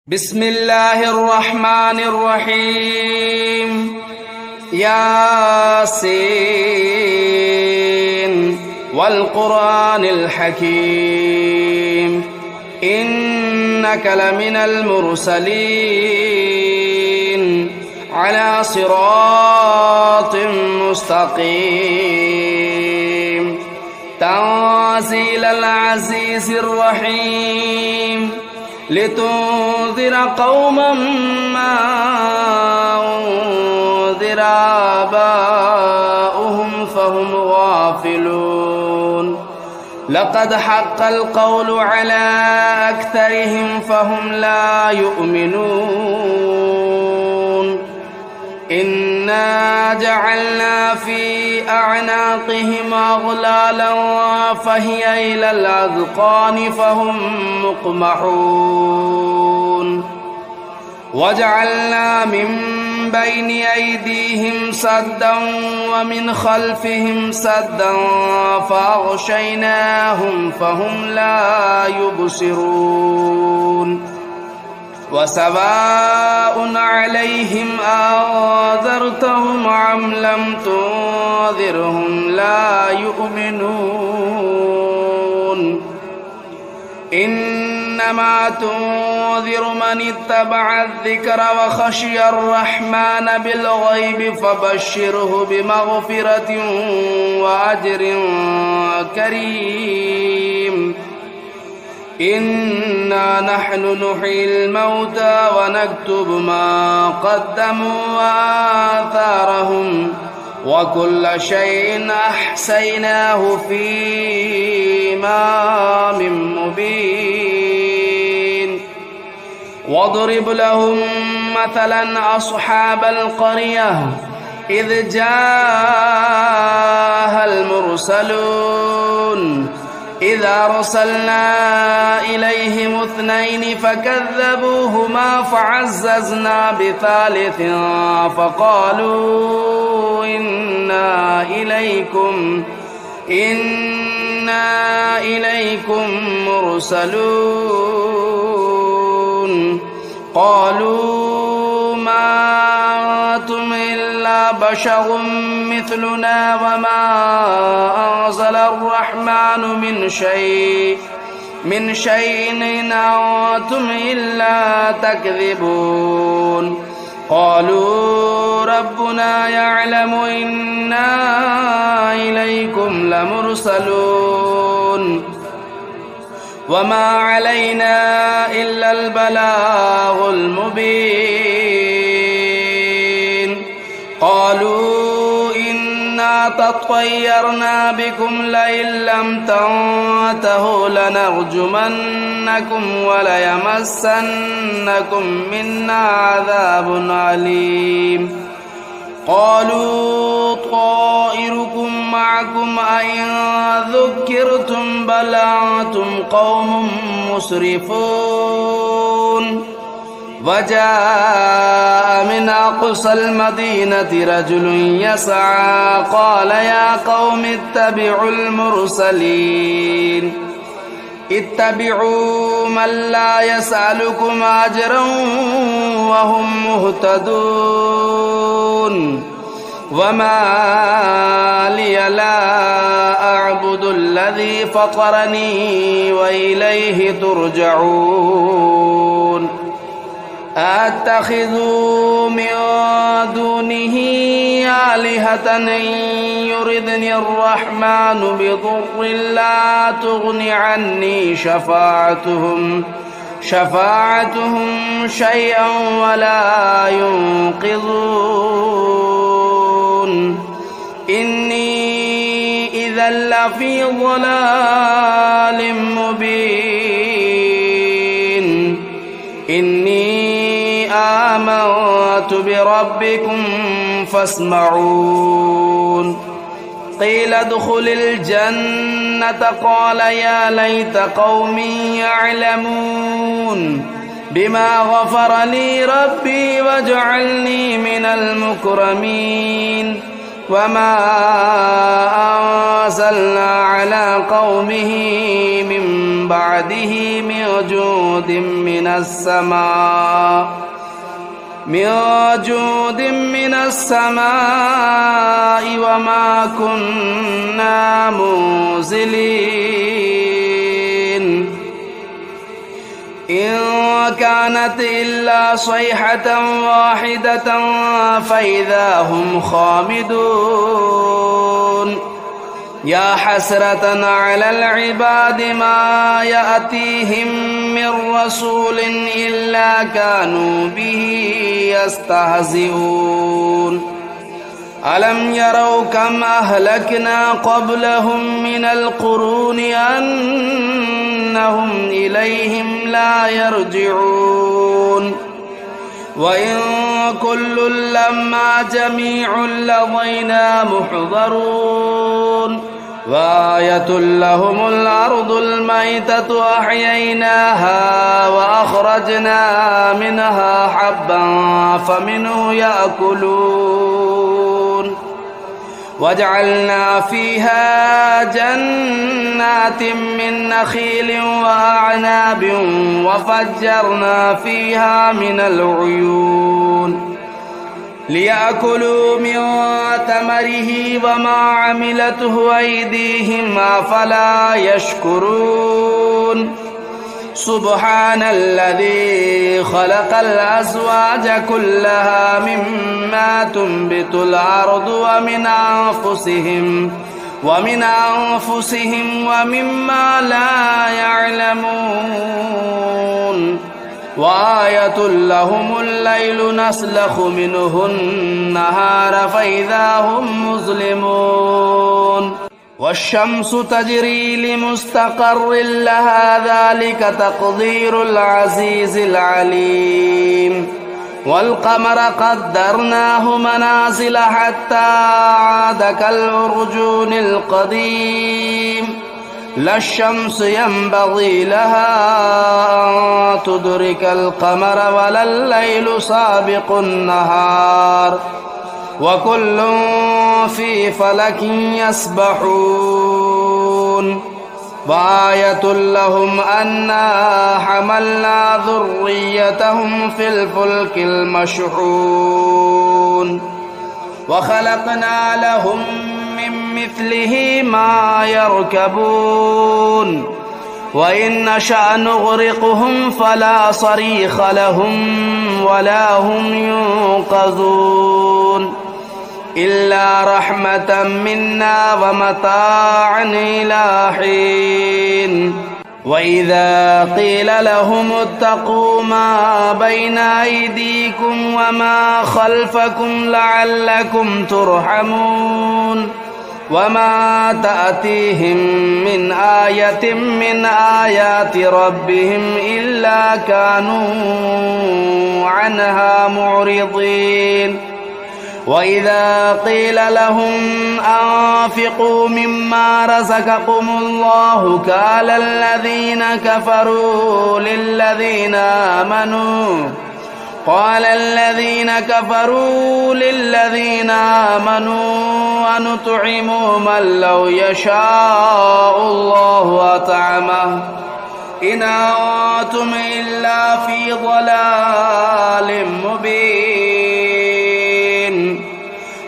بسم الله الرحمن الرحيم ياسين والقرآن الحكيم إنك لمن المرسلين على صراط مستقيم تنزيل العزيز الرحيم لتنذر قوما ما أنذر آباؤهم فهم غافلون لقد حق القول على أكثرهم فهم لا يؤمنون إنا جعلنا في أعناقهم أغلالا فهي إلى الأذقان فهم مقمحون وجعلنا من بين أيديهم سدا ومن خلفهم سدا فأغشيناهم فهم لا يبصرون وسواء عليهم أنذرتهم أم لم تنذرهم لا يؤمنون إنما تنذر من اتبع الذكر وخشي الرحمن بالغيب فبشره بمغفرة وأجر كريم إنا نحن نحيي الموتى ونكتب ما قدموا وآثارهم وكل شيء أحصيناه في إمام مبين واضرب لهم مثلا أصحاب القرية إذ جاءها المرسلون إذا أرسلنا إليهم اثنين فكذبوهما فعززنا بثالث فقالوا إنا إليكم مرسلون قالوا ما أنتم إلا بشر مثلنا وما أنزل الرحمن من شيء إن أنتم إلا تكذبون قالوا ربنا يعلم إنا إليكم لمرسلون وما علينا إلا البلاغ المبين قالوا إنا تطيرنا بكم لئن لم تنتهوا لنرجمنكم وليمسنكم منا عذاب أليم قالوا طائركم معكم أئن ذكرتم بل أنتم قوم مسرفون وجاء من أقصى المدينة رجل يسعى قال يا قوم اتبعوا المرسلين اتبعوا من لا يسألكم أجرا وهم مهتدون وما لي لا أعبد الذي فطرني وإليه ترجعون أتخذوا من دونه آلهة إن يردني الرحمن بضر لا تغن عني شفاعتهم شيئا ولا ينقذون إني إذا لفي ضلال مبين إني آمنت بربكم فاسمعون قيل ادخل الجنة قال يا ليت قومي يعلمون بما غفر لي ربي وجعلني من المكرمين وما أنزلنا على قومه من بعده من جود من السماء وما كنا منزلين إن كانت إلا صيحة واحدة فإذا هم خامدون يا حسرة على العباد ما يأتيهم من رسول إلا كانوا به يستهزئون ألم يروا كم أهلكنا قبلهم من القرون أنهم إليهم لا يرجعون وإن كل لما جميع لدينا محضرون وآية لهم الأرض الميتة أحييناها وأخرجنا منها حبا فمنه يأكلون وجعلنا فيها جنات من نخيل وأعناب وفجرنا فيها من العيون ليأكلوا من ثمره وما عملته أيديهم أفلا يشكرون سبحان الذي خلق الأزواج كلها مما تنبت الأرض ومن أنفسهم ومما لا يعلمون وآية لهم الليل نسلخ منه النهار فإذا هم مظلمون والشمس تجري لمستقر لها ذلك تقدير العزيز العليم والقمر قدرناه منازل حتى عاد كالعرجون القديم لا الشمس ينبغي لها أن تدرك القمر ولا الليل سابق النهار وكل في فلك يسبحون وآية لهم أنا حملنا ذريتهم في الفلك المشحون وخلقنا لهم من مثله ما يركبون وإن نشأ نغرقهم فلا صريخ لهم ولا هم ينقذون إلا رحمة منا ومتاعا إلى حين وإذا قيل لهم اتقوا ما بين أيديكم وما خلفكم لعلكم ترحمون وما تأتيهم من آية من آيات ربهم إلا كانوا عنها معرضين وإذا قيل لهم أنفقوا مما رزقكم الله قال الذين كفروا للذين آمنوا أنطعم من لو يشاء الله أطعمه إن أنتم إلا في ضلال مبين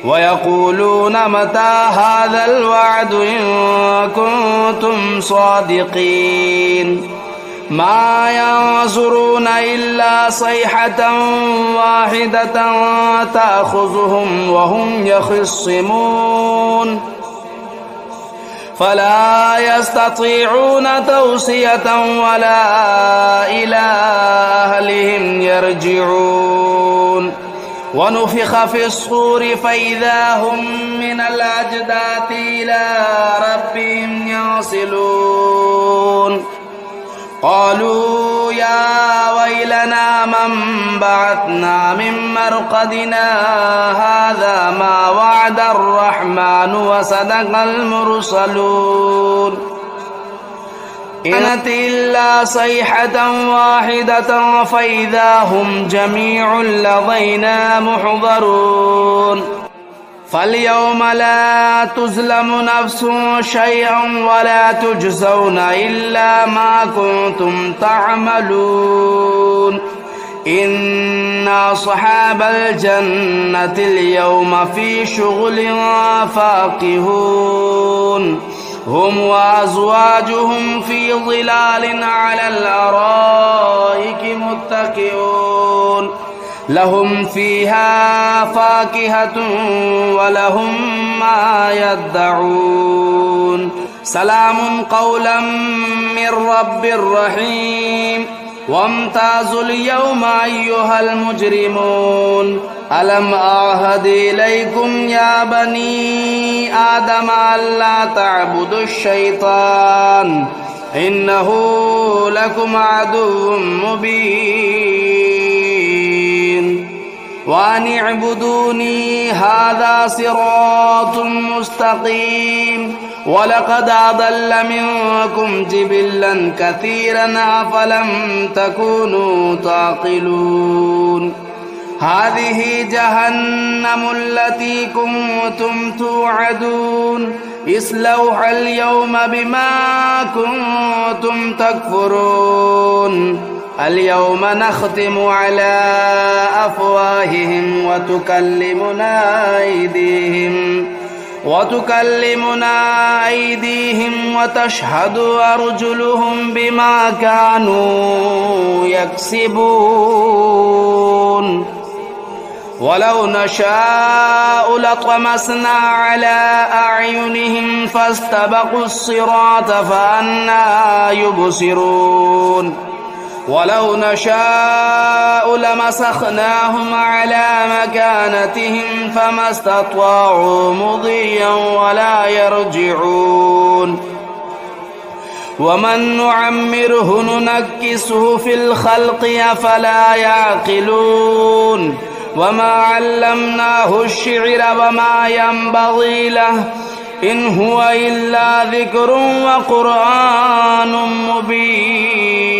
ويقولون متى هذا الوعد إن كنتم صادقين ما ينظرون إلا صيحة واحدة تأخذهم وهم يخصمون فلا يستطيعون توصية ولا إلى أهلهم يرجعون ونفخ في الصور فإذا هم من الأجداث إلى ربهم ينسلون قالوا يا ويلنا من بعثنا من مرقدنا هذا ما وعد الرحمن وصدق المرسلون إن كانت إلا صيحة واحدة فإذا هم جميع لدينا محضرون فاليوم لا تظلم نفس شيئا ولا تجزون إلا ما كنتم تعملون إن أصحاب الجنة اليوم في شغل فاكهون هم وأزواجهم في ظلال على الأرائك متكئون لهم فيها فاكهة ولهم ما يدعون سلام قولا من رب رحيم وامتازوا اليوم أيها المجرمون ألم أعهد إليكم يا بني آدم ألا تعبدوا الشيطان إنه لكم عدو مبين وأن اعبدوني هذا صراط مستقيم ولقد أضل منكم جبلا كثيرا أفلم تكونوا تعقلون هذه جهنم التي كنتم توعدون اصلوها اليوم بما كنتم تكفرون اليوم نختم على أفواههم وتكلمنا أيديهم وتشهد أرجلهم بما كانوا يكسبون ولو نشاء لطمسنا على أعينهم فاستبقوا الصراط فأنى يبصرون ولو نشاء لمسخناهم على مكانتهم فما استطاعوا مضيا ولا يرجعون ومن نعمره ننكسه في الخلق أفلا يعقلون وما علمناه الشعر وما ينبغي له إن هو إلا ذكر وقرآن مبين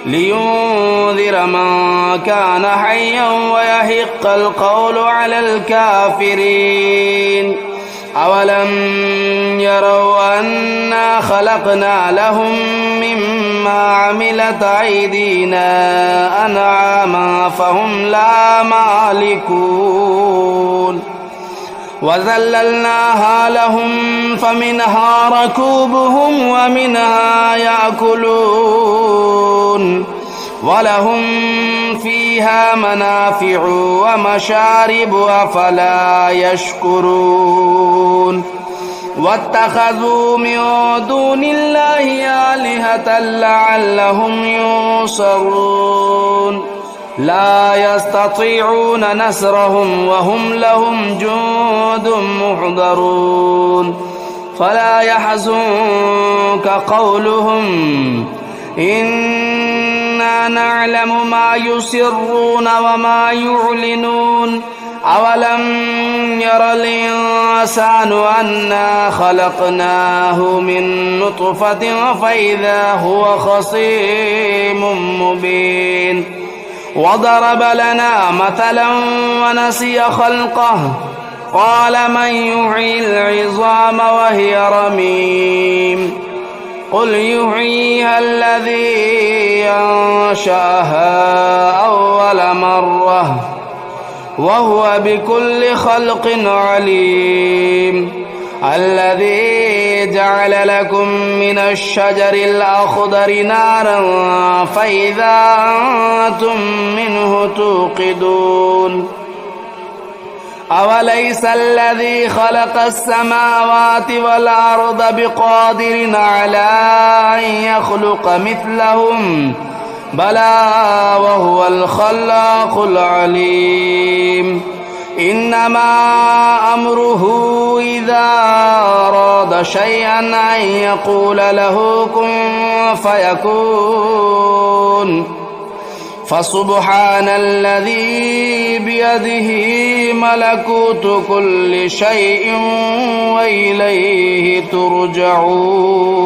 لينذر من كان حيا ويحق القول على الكافرين أولم يروا أنا خلقنا لهم مما عملت أيدينا أنعاما فهم لا مالكون وذللناها لهم فمنها ركوبهم ومنها يأكلون ولهم فيها منافع ومشارب أفلا يشكرون واتخذوا من دون الله آلهة لعلهم ينصرون لا يستطيعون نصرهم وهم لهم جند محضرون فلا يحزنك قولهم إنا نعلم ما يسرون وما يعلنون أولم ير الإنسان أنا خلقناه من نطفة فإذا هو خصيم مبين وضرب لنا مثلا ونسي خلقه قال من يحيي العظام وهي رميم قل يحييها الذي أنشأها أول مرة وهو بكل خلق عليم الذي جعل لكم من الشجر الأخضر نارا فإذا أنتم منه توقدون أوليس الذي خلق السماوات والأرض بقادر على أن يخلق مثلهم بلى وهو الخلاق العليم إنما أمره إذا أراد شيئا أن يقول له كن فيكون فسبحان الذي بيده ملكوت كل شيء وإليه ترجعون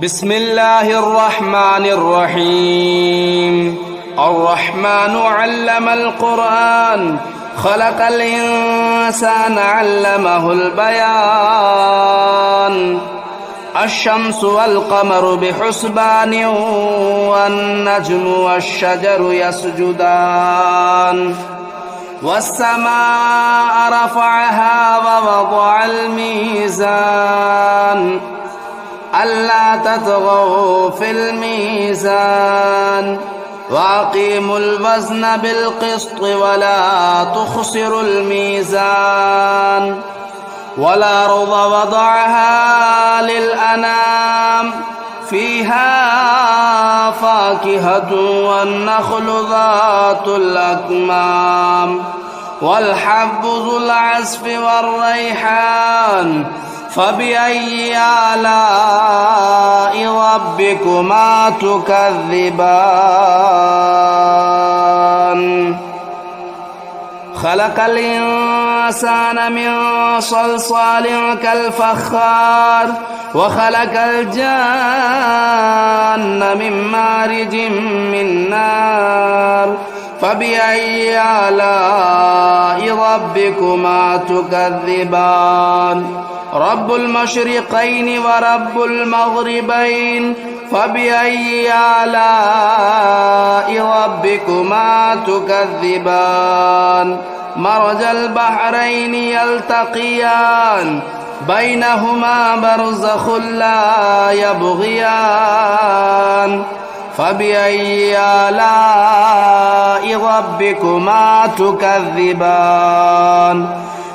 بسم الله الرحمن الرحيم الرحمن علم القرآن خلق الإنسان علمه البيان الشمس والقمر بحسبان والنجم والشجر يسجدان والسماء رفعها ووضع الميزان ألا تطغوا في الميزان وأقيموا الوزن بالقسط ولا تخسروا الميزان والأرض وضعها للأنام فيها فاكهة والنخل ذات الأكمام والحب ذو العصف والريحان فبأي آلاء ربكما تكذبان خلق الإنسان من صلصال كالفخار وخلق الجان من مارج من نار فبأي آلاء ربكما تكذبان رب المشرقين ورب المغربين فبأي آلاء ربكما تكذبان مرج البحرين يلتقيان بينهما برزخ لا يبغيان فبأي آلاء ربكما تكذبان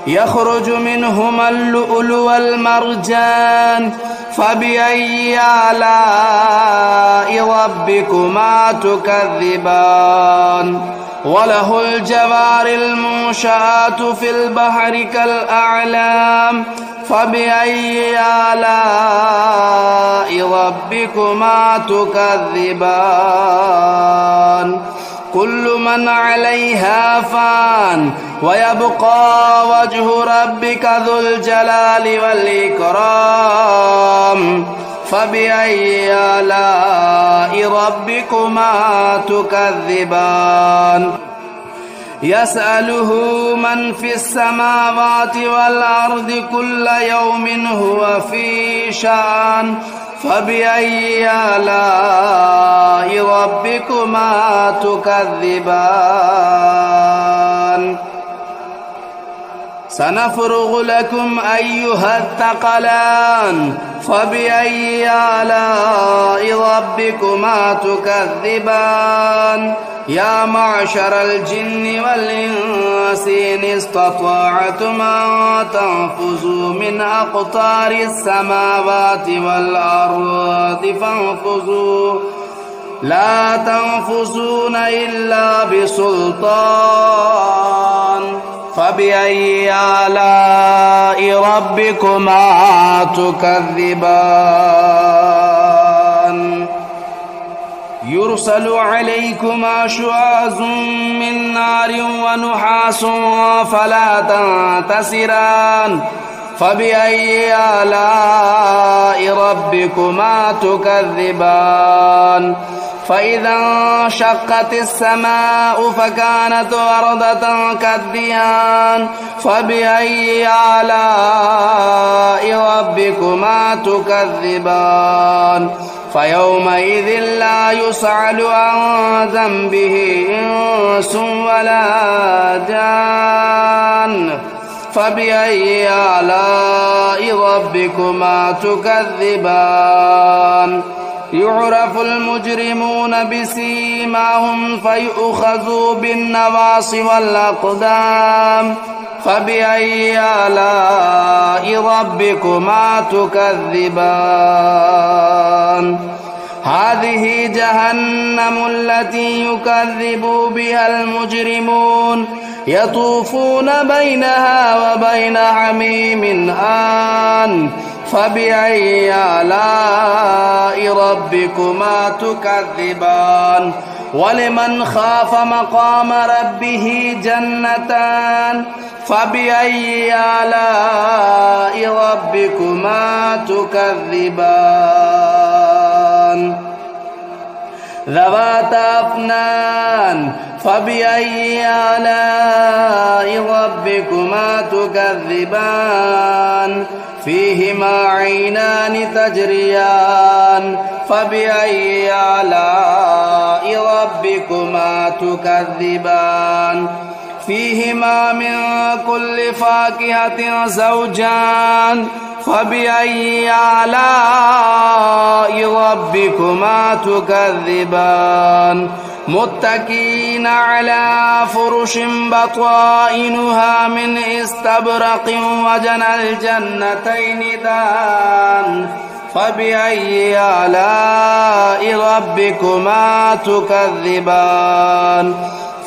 يخرج منهما اللؤلؤ والمرجان فبأي آلاء ربكما تكذبان وله الجوار المنشآت في البحر كالأعلام فبأي آلاء ربكما تكذبان كل من عليها فان ويبقى وجه ربك ذو الجلال والإكرام فبأي آلاء ربكما تكذبان يسأله من في السماوات والأرض كل يوم هو في شأن فبأي آلاء ربكما تكذبان سنفرغ لكم أيها الثقلان فبأي آلاء ربكما تكذبان يا معشر الجن والإنس إن استطعتم أن تنفذوا من أقطار السماوات والأرض فانفذوا لا تنفذون إلا بسلطان فبأي آلاء ربكما تكذبان يرسل عليكما شواظ من نار ونحاس فلا تنتصران فبأي آلاء ربكما تكذبان فإذا انشقت السماء فكانت وردة كالدهان فبأي آلاء ربكما تكذبان فيومئذ لا يسأل عن ذنبه إنس ولا جان فبأي آلاء ربكما تكذبان يعرف المجرمون بسيماهم فيؤخذوا بالنواصي والأقدام فبأي آلاء ربكما تكذبان هذه جهنم التي يكذب بها المجرمون يطوفون بينها وبين حميم آن فبأي آلاء ربكما تكذبان ولمن خاف مقام ربه جنتان فبأي آلاء ربكما تكذبان ذواتا أفنان فبأي آلاء ربكما تكذبان فيهما عينان تجريان فبأي آلاء ربكما تكذبان فيهما من كل فاكهة زوجان فبأي آلاء ربكما تكذبان متكئين على فرش بطائنها من استبرق وجنى الجنتين دان فبأي آلاء ربكما تكذبان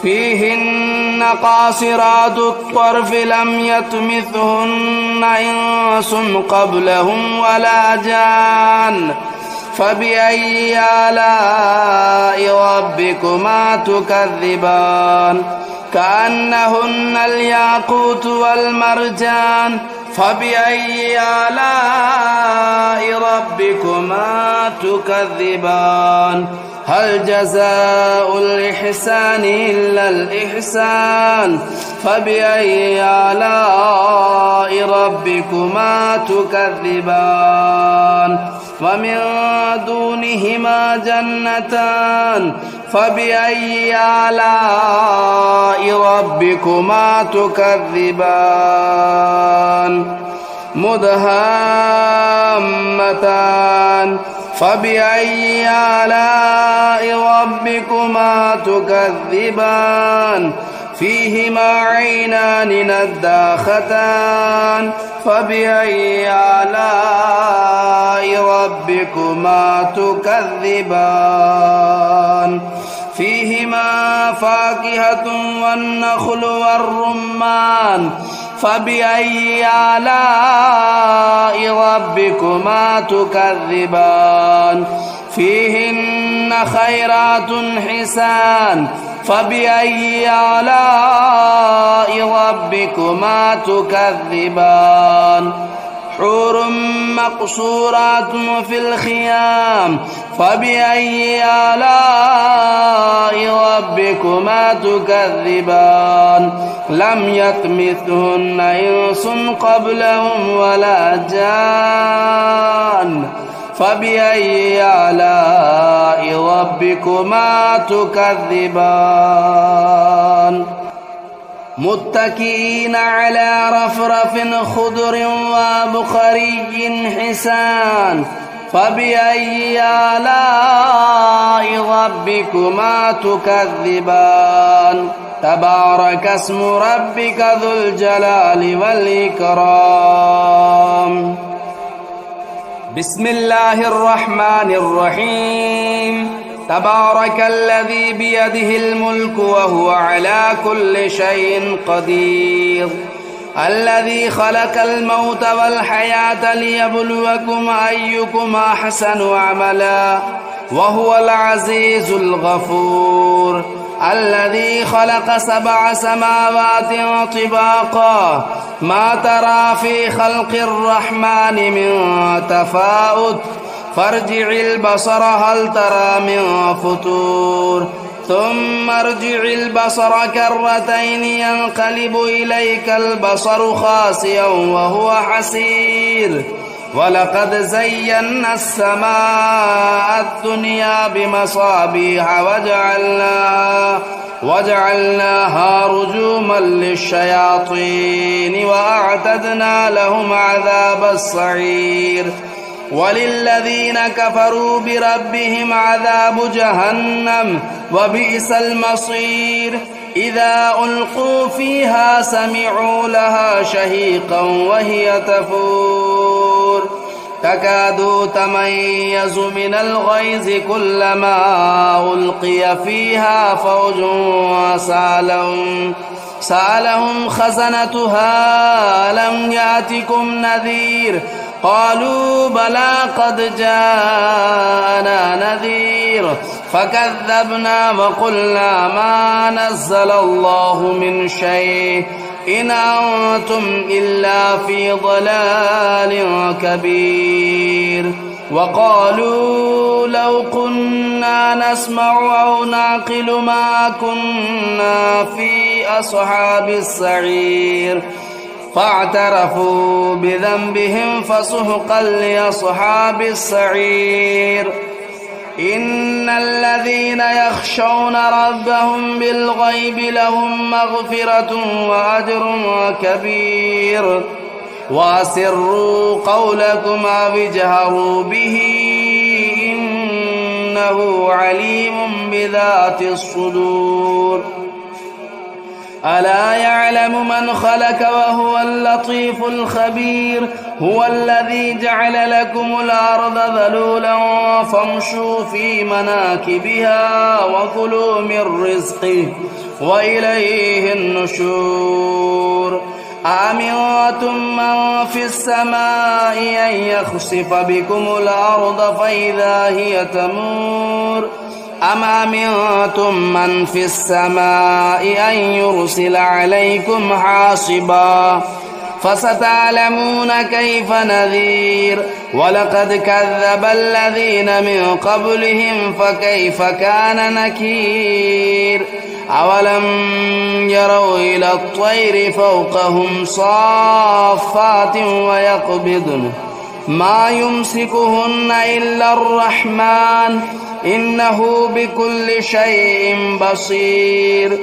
فيهن قاصرات الطرف لم يطمثهن إنس قبلهم ولا جان فبأي آلاء ربكما تكذبان كأنهن الياقوت والمرجان فبأي آلاء ربكما تكذبان هل جزاء الإحسان إلا الإحسان فبأي آلاء ربكما تكذبان ومن دونهما جنتان فبأي آلاء ربكما تكذبان مدهامتان فبأي آلاء ربكما تكذبان فيهما عينان نضاختان فبأي آلاء ربكما تكذبان فيهما فاكهة والنخل والرمان فبأي آلاء ربكما تكذبان فيهن خيرات حسان فبأي آلاء ربكما تكذبان حور مقصورات في الخيام فبأي آلاء ربكما تكذبان لم يطمثهن إنس قبلهم ولا جان فبأي آلاء ربكما تكذبان متكئين على رفرف خضر وبخري حسان فبأي آلاء ربكما تكذبان تبارك اسم ربك ذو الجلال والإكرام بسم الله الرحمن الرحيم تبارك الذي بيده الملك وهو على كل شيء قدير الذي خلق الموت والحياة ليبلوكم أيكم أحسن عملا وهو العزيز الغفور الذي خلق 7 سماوات طباقا ما ترى في خلق الرحمن من تفاوت فارجع البصر هل ترى من فطور ثم ارجع البصر كرتين ينقلب إليك البصر خاسئا وهو حسير ولقد زينا السماء الدنيا بمصابيح وجعلناها رجوما للشياطين وأعتدنا لهم عذاب السعير وللذين كفروا بربهم عذاب جهنم وبئس المصير إذا ألقوا فيها سمعوا لها شهيقا وهي تفور تكاد تميز من الغيظ كلما ألقي فيها فوج سألهم خزنتها ألم يأتكم نذير قالوا بلى قد جاءنا نذير فكذبنا وقلنا ما نزل الله من شيء إن أنتم إلا في ضلال كبير وقالوا لو كنا نسمع أو نعقل ما كنا في أصحاب السعير فاعترفوا بذنبهم فسحقا لأصحاب السعير. إن الذين يخشون ربهم بالغيب لهم مغفرة وأجر كبير. وأسروا قولكم أو اجهروا به إنه عليم بذات الصدور. ألا يعلم من خلق وهو اللطيف الخبير. هو الذي جعل لكم الأرض ذلولا فامشوا في مناكبها وكلوا من رزقه وإليه النشور. أأمنتم من في السماء أن يخسف بكم الأرض فإذا هي تمور أم أمنتم من في السماء أن يرسل عليكم حاصبا فستعلمون كيف نذير. ولقد كذب الذين من قبلهم فكيف كان نكير. أولم يروا إلى الطير فوقهم صافات ويقبضن ما يمسكهن إلا الرحمن إنه بكل شيء بصير.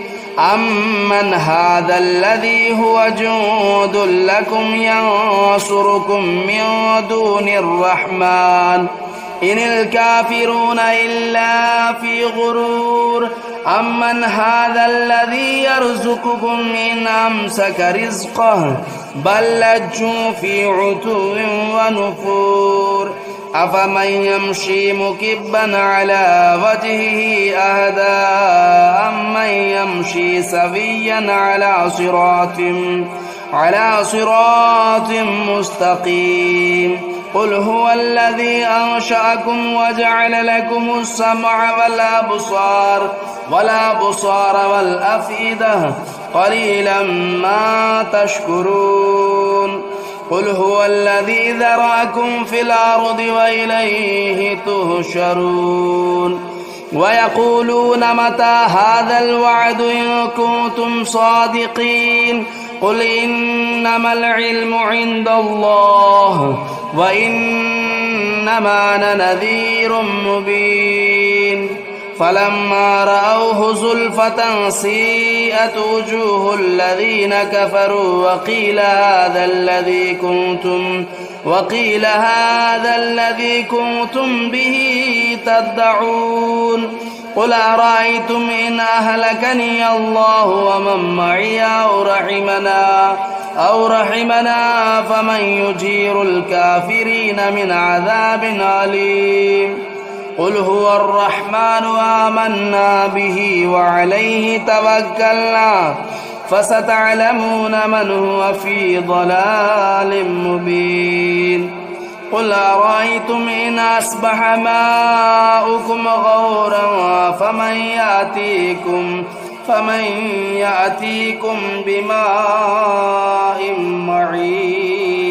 أمن هذا الذي هو جند لكم ينصركم من دون الرحمن إن الكافرون إلا في غرور. أمن هذا الذي يرزقكم إن أمسك رزقه بل لجوا في عتو ونفور. أفمن يمشي مكبا على وجهه أهدى أمن يمشي سويا على صراط مستقيم. قل هو الذي أنشأكم وجعل لكم السمع والأبصار والأفئدة قليلا ما تشكرون. قل هو الذي ذرأكم في الأرض وإليه تهشرون. ويقولون متى هذا الوعد إن كنتم صادقين. قل إنما العلم عند الله وإنما أنا نذير مبين. فلما رأوه زلفة سيئت وجوه الذين كفروا وقيل هذا الذي كنتم به تدعون. قل أرأيتم إن أهلكني الله ومن معي أو رحمنا فمن يجير الكافرين من عذاب أليم. قل هو الرحمن آمنا به وعليه توكلنا فستعلمون من هو في ضلال مبين. قل أرأيتم إن أصبح ماؤكم غورا فمن يأتيكم بماء معين.